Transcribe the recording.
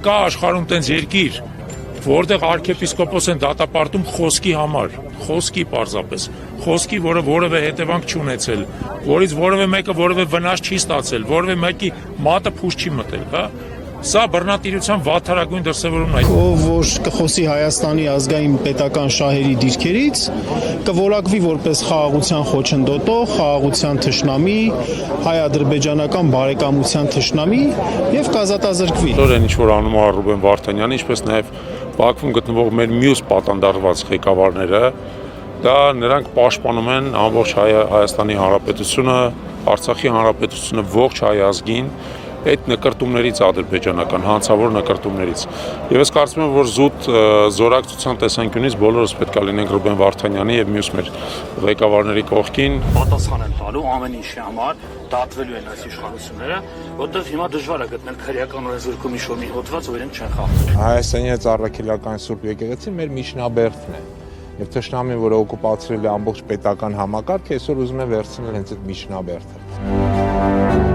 Չկա աշխարհում տենց երկիր, որտեղ arczepiskopos են դատապարտում խոսքի համար, խոսքի պարզապես, խոսքի, որը որևէ հետևանք չունեցել, որից որևէ մեկը որևէ վնաս չի ստացել, որևէ մեկի մատը փուշ չի մտել, հա։ Սա բռնատիրության վատթարագույն դրսևորումն է։ Ով որ կխոսի Հայաստանի ազգային պետական շահերի դիրքերից, կորակվի որպես խաղաղության խոչընդոտող, խաղաղության թշնամի, հայ-ադրբեջանական բարեկամության թշնամի եւ կազատազրկվի։ Այն ինչ որ անում է Ռուբեն Վարդանյանը, ինչպես նաեւ Բաքվում գտնվող մեր մյուս պատանդարված ղեկավարները, դա նրանք պաշտպանում են ամբողջ Հայաստանի Հանրապետությունը, Արցախի Հանրապետությունը, ողջ հայ ազգին այդ նկրտումներից ադրբեջանական հանցավոր նկրտումներից։ Եվ ես կարծում եմ, որ զուտ զորակցության տեսանկյունից բոլորս պետք է լինենք Ռուբեն Վարդանյանի եւ մյուս մեր ղեկավարների կողքին։ Պատասխան են տալու ամեն ինչի համար, դատվելու են այս իշխանությունները, որտեղ հիմա դժվար է գտնել քրեական օրենսգրքում ինչ-որ մի հոդված, որ իրենք չեն խախտում։ Հայաստանի ծառայական Սուրբ Եկեղեցին մեր միջնաբերդն է։ Եվ թշնամին, որը օկուպացրել է ամբողջ պետական համակարգը, այսօր ուզում է վերցնել հենց այդ միջնաբերդը։